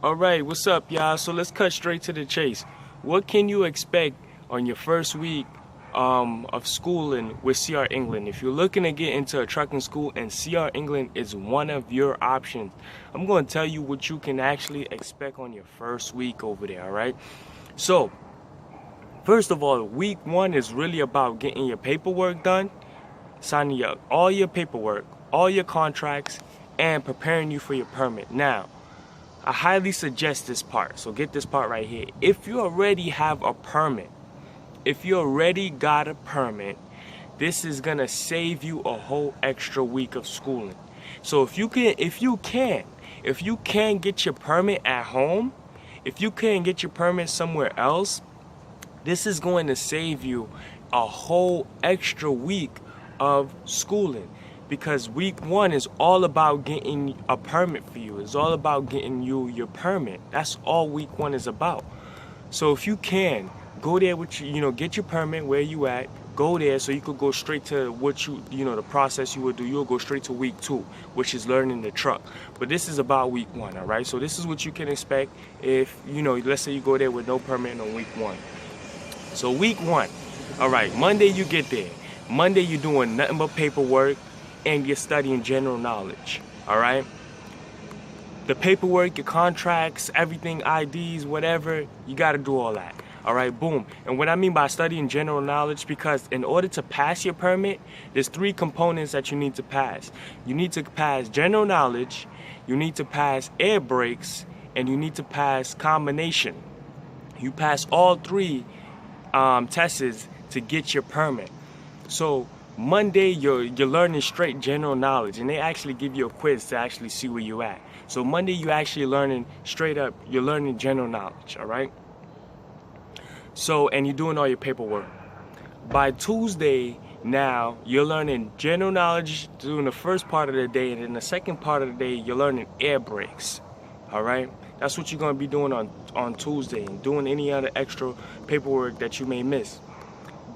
Alright, what's up, y'all? So let's cut straight to the chase. What can you expect on your first week of schooling with CR England? If you're looking to get into a trucking school and CR England is one of your options, I'm going to tell you what you can actually expect on your first week over there, alright? So, first of all, week one is really about getting your paperwork done, signing up all your paperwork, all your contracts, and preparing you for your permit. Now, I highly suggest this part, so get this part right here. If you already have a permit, if you already got a permit, this is gonna save you a whole extra week of schooling. So if you can get your permit at home, if you can't get your permit somewhere else, this is going to save you a whole extra week of schooling, because week one is all about getting a permit for you. It's all about getting you your permit. That's all week one is about. So if you can, go there with get your permit where you at, go there so you could go straight to what the process you would do. You'll go straight to week two, which is learning the truck. But this is about week one, all right? So this is what you can expect if, let's say you go there with no permit on week one. So week one, all right, Monday you get there. Monday you're doing nothing but paperwork and you're studying general knowledge, all right? The paperwork, your contracts, everything, IDs, whatever, you got to do all that. All right, boom. And what I mean by studying general knowledge, because in order to pass your permit, there's three components that you need to pass. You need to pass general knowledge, you need to pass air brakes, and you need to pass combination. You pass all three tests to get your permit. So Monday you're learning straight general knowledge, and they actually give you a quiz to actually see where you at. So Monday you actually learning straight up, you're learning general knowledge, all right? So, and you're doing all your paperwork. By Tuesday, now you're learning general knowledge during the first part of the day, and then the second part of the day you're learning air brakes, all right? That's what you're gonna be doing on Tuesday, and doing any other extra paperwork that you may miss.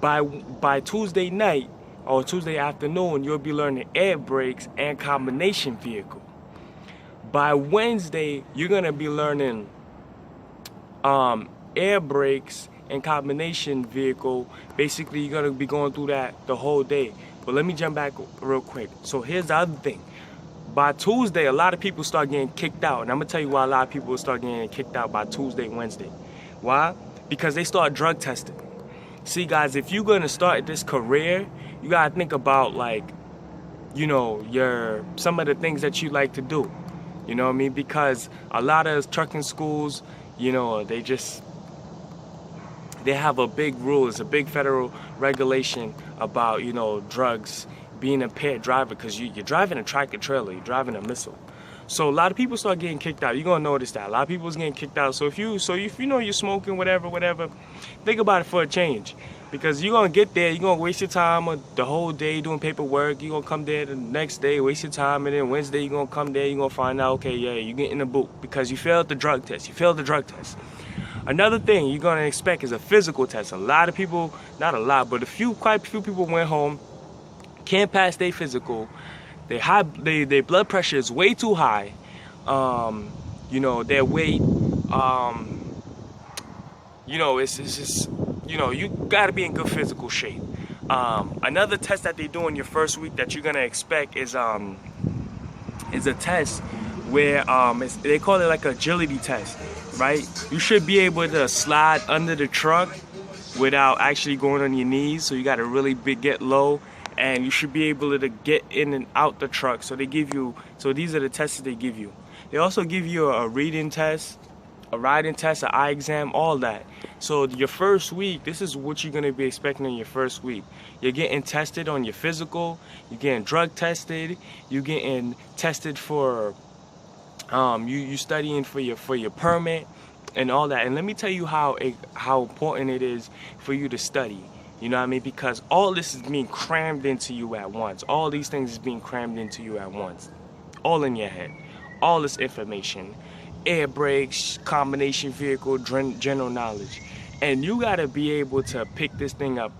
By Tuesday night or Tuesday afternoon, you'll be learning air brakes and combination vehicle. By Wednesday, you're gonna be learning air brakes and combination vehicle. Basically, you're gonna be going through that the whole day. But let me jump back real quick. So here's the other thing. By Tuesday, a lot of people start getting kicked out, and I'm gonna tell you why a lot of people will start getting kicked out by Tuesday, Wednesday. Why? Because they start drug testing. See, guys, if you're gonna start this career, you gotta think about, like, some of the things that you like to do. You know what I mean? Because a lot of trucking schools, they have a big rule. It's a big federal regulation about, drugs, being a impaired driver, because you're driving a tractor trailer, you're driving a missile. So a lot of people start getting kicked out. You're gonna notice that a lot of people is getting kicked out. So if you know you're smoking, whatever, think about it for a change, because you're gonna get there, you're gonna waste your time the whole day doing paperwork. You're gonna come there the next day, waste your time, and then Wednesday you're gonna come there, you're gonna find out, okay, yeah, you're getting the boot because you failed the drug test. Another thing you're gonna expect is a physical test. A lot of people, not a lot, but quite a few people went home, can't pass their physical. Their blood pressure is way too high. Their weight, it's just, you gotta be in good physical shape. Another test that they do in your first week that you're gonna expect is a test where they call it like agility test, right? You should be able to slide under the truck without actually going on your knees. So you gotta really get low, and you should be able to get in and out the truck. So these are the tests they give you. They also give you a reading test, a riding test, an eye exam, all that. So your first week, this is what you're gonna be expecting in your first week. You're getting tested on your physical, you're getting drug tested, you're getting tested for, you studying for your permit and all that. And let me tell you how important it is for you to study. You know what I mean? Because all this is being crammed into you at once. All these things is being crammed into you at once. All in your head. All this information. Air brakes, combination vehicle, general knowledge. And you gotta be able to pick this thing up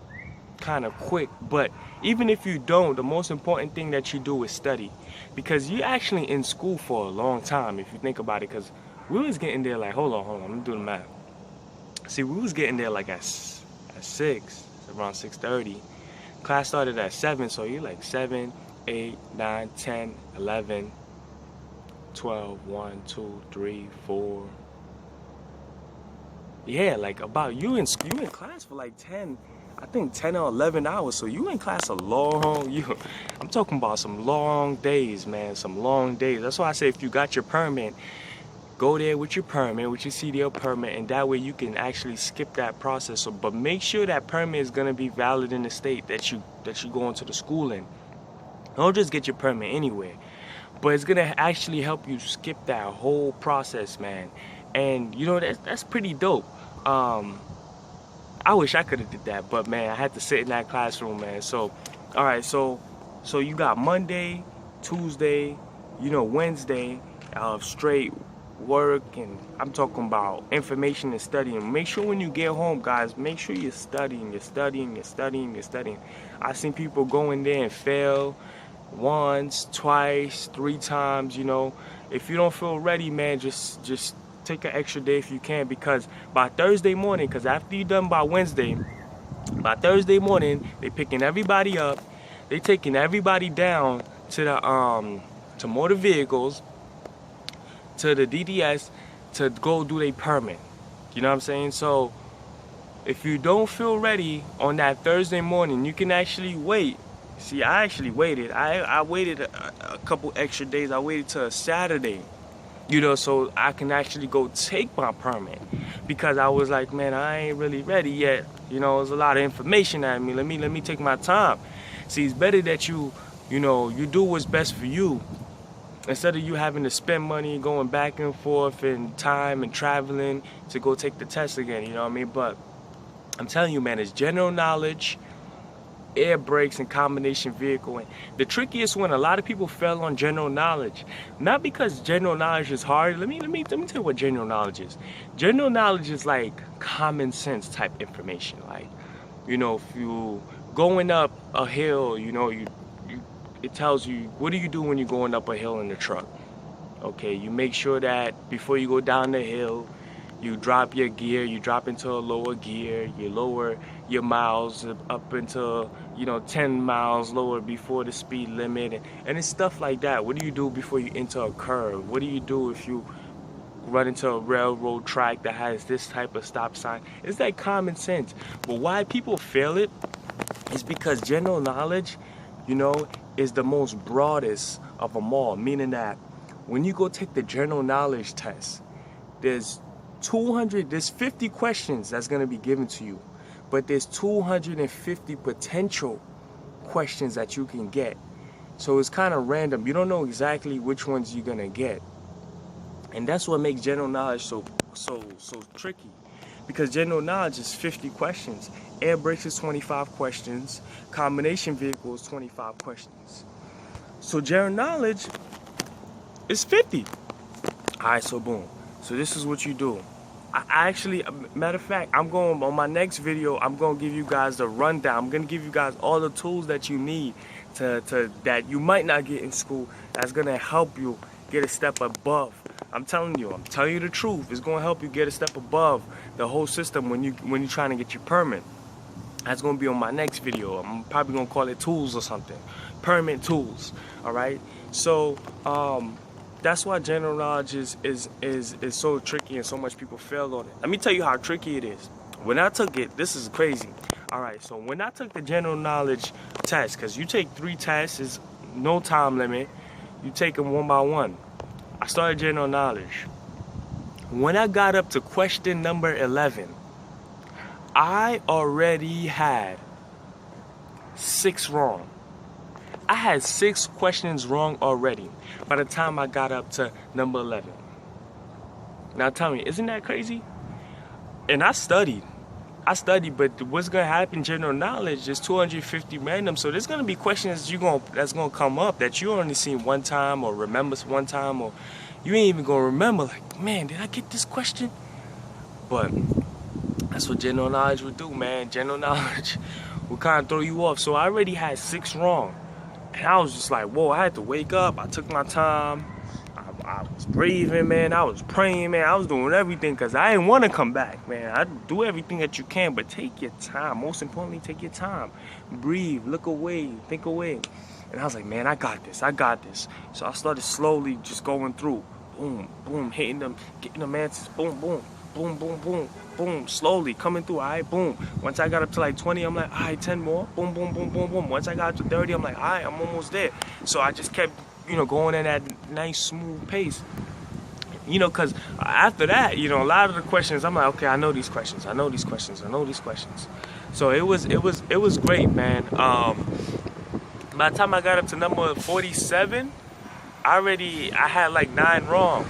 kind of quick. But even if you don't, the most important thing that you do is study. Because you're actually in school for a long time, if you think about it. Because we was getting there like, hold on, let me do the math. See, we was getting there like at 6, around 6:30. Class started at 7, so you're like 7, 8, 9, 10, 11, 12, 1, 2, 3, 4. Yeah, like about you in class for like 10, I think 10 or 11 hours. So you in class a long, I'm talking about some long days, man, some long days. That's why I say if you got your permit, go there with your permit, with your CDL permit, and that way you can actually skip that process. So, but make sure that permit is gonna be valid in the state that you going to the school in. Don't just get your permit anywhere, but it's gonna actually help you skip that whole process, man. And you know that's pretty dope. I wish I could have did that, but man, I had to sit in that classroom, man. So, all right, so you got Monday, Tuesday, Wednesday, straight work, and I'm talking about information and studying. Make sure when you get home, guys, make sure you're studying. I've seen people go in there and fail once, twice, 3 times. If you don't feel ready, man, just take an extra day if you can, because by Thursday morning, because after you're done by Wednesday, by Thursday morning, they picking everybody up, they taking everybody down to the to motor vehicles, to the DDS, to go do their permit. You know what I'm saying? So if you don't feel ready on that Thursday morning, you can actually wait. See, I actually waited. I waited a couple extra days. I waited till Saturday, so I can actually go take my permit, because I was like, man, I ain't really ready yet. There's a lot of information at me. Let me take my time. See, it's better that you do what's best for you, instead of you having to spend money going back and forth and time and traveling to go take the test again. You know what I mean? But I'm telling you, man, it's general knowledge, air brakes, and combination vehicle. And the trickiest one, a lot of people fail on general knowledge, not because general knowledge is hard. Let me tell you what general knowledge is. General knowledge is like common sense type information. Like, if you going up a hill, it tells you, what do you do when you're going up a hill in the truck? Okay, you make sure that before you go down the hill, you drop your gear, you drop into a lower gear, you lower your miles up into 10 miles lower before the speed limit, and it's stuff like that. What do you do before you enter a curve? What do you do if you run into a railroad track that has this type of stop sign? It's like common sense. But why people fail it is because general knowledge, is the most broadest of them all, meaning that when you go take the general knowledge test, there's 50 questions that's going to be given to you, but there's 250 potential questions that you can get. So it's kind of random. You don't know exactly which ones you're going to get. And that's what makes general knowledge so tricky, because general knowledge is 50 questions. Air brakes is 25 questions. Combination vehicle is 25 questions. So general knowledge is 50. All right, so boom. So this is what you do. I actually, matter of fact, I'm going on my next video. I'm going to give you guys the rundown. I'm going to give you guys all the tools that you need that you might not get in school. That's going to help you get a step above. I'm telling you the truth. It's going to help you get a step above the whole system when you're trying to get your permit. That's going to be on my next video. I'm probably going to call it tools or something. Permit tools. All right. So that's why general knowledge is so tricky, and so much people fail on it. Let me tell you how tricky it is. When I took it, this is crazy. All right. So when I took the general knowledge test, because you take 3 tests, it's no time limit. You take them one by one. I started general knowledge. When I got up to question number 11, I already had 6 wrong. I had 6 questions wrong already by the time I got up to number 11. Now tell me, isn't that crazy? And I studied, but what's gonna happen? General knowledge is 250 random, so there's gonna be questions that's gonna come up that you only seen one time, or remember one time, or you ain't even gonna remember. Like, man, did I get this question? But that's what general knowledge would do, man. General knowledge will kind of throw you off. So I already had 6 wrong, and I was just like, whoa! I had to wake up. I took my time. I was breathing, man. I was praying, man. I was doing everything because I didn't want to come back, man. I do everything that you can, but take your time. Most importantly, take your time. Breathe, look away, think away. And I was like, man, I got this. I got this. So I started slowly just going through. Boom, boom, hitting them, getting them answers. Boom, boom, boom, boom, boom, boom. Slowly coming through. All right, boom. Once I got up to like 20, I'm like, all right, 10 more. Boom, boom, boom, boom, boom. Once I got up to 30, I'm like, all right, I'm almost there. So I just kept, going in that nice, smooth pace. Because after that, a lot of the questions, I'm like, okay, I know these questions. I know these questions. I know these questions. So it was great, man. By the time I got up to number 47, I had like 9 wrong.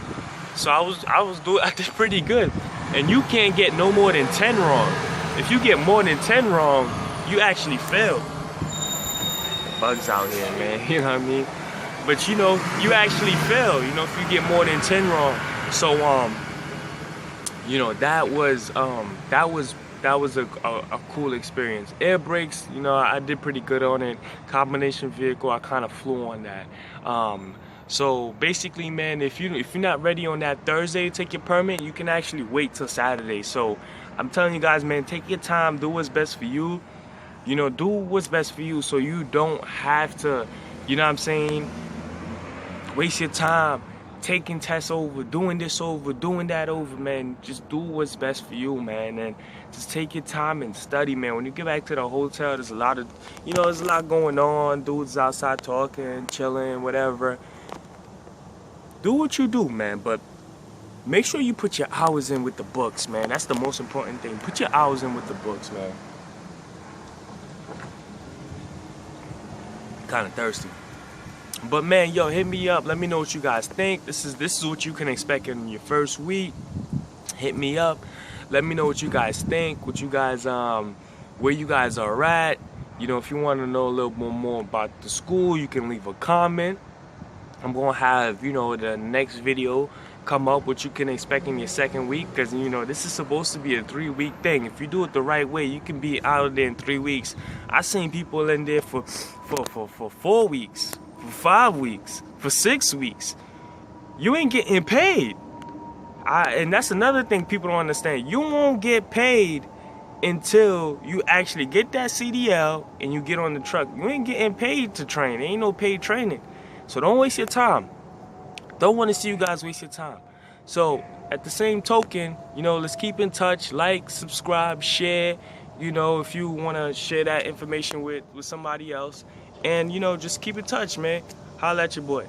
So I did pretty good. And you can't get no more than 10 wrong. If you get more than 10 wrong, you actually fail. Bugs out here, man. You know what I mean? But you actually fail. If you get more than 10 wrong. So that was a cool experience. Air brakes, I did pretty good on it. Combination vehicle, I kind of flew on that. So basically, man, if you're not ready on that Thursday to take your permit, you can actually wait till Saturday. So I'm telling you guys, man, take your time, do what's best for you. Do what's best for you so you don't have to, waste your time taking tests over, doing this over, doing that over, man. Just do what's best for you, man, and just take your time and study, man. When you get back to the hotel, there's a lot going on. Dudes outside talking, chilling, whatever. Do what you do, man, but make sure you put your hours in with the books, man. That's the most important thing. Put your hours in with the books, man. Kind of thirsty. But man, yo, hit me up. Let me know what you guys think. This is what you can expect in your first week. Hit me up. Let me know what you guys think. What you guys where you guys are at. If you want to know a little bit more about the school, you can leave a comment. I'm gonna have the next video come up what you can expect in your second week, because this is supposed to be a 3-week thing. If you do it the right way, you can be out of there in 3 weeks. I seen people in there for 4 weeks, for 5 weeks, for 6 weeks. You ain't getting paid. And that's another thing people don't understand. You won't get paid until you actually get that CDL and you get on the truck. You ain't getting paid to train. There ain't no paid training. So don't waste your time. Don't want to see you guys waste your time. So at the same token, let's keep in touch. Like, subscribe, share. If you want to share that information with somebody else. And, just keep in touch, man. Holla at your boy.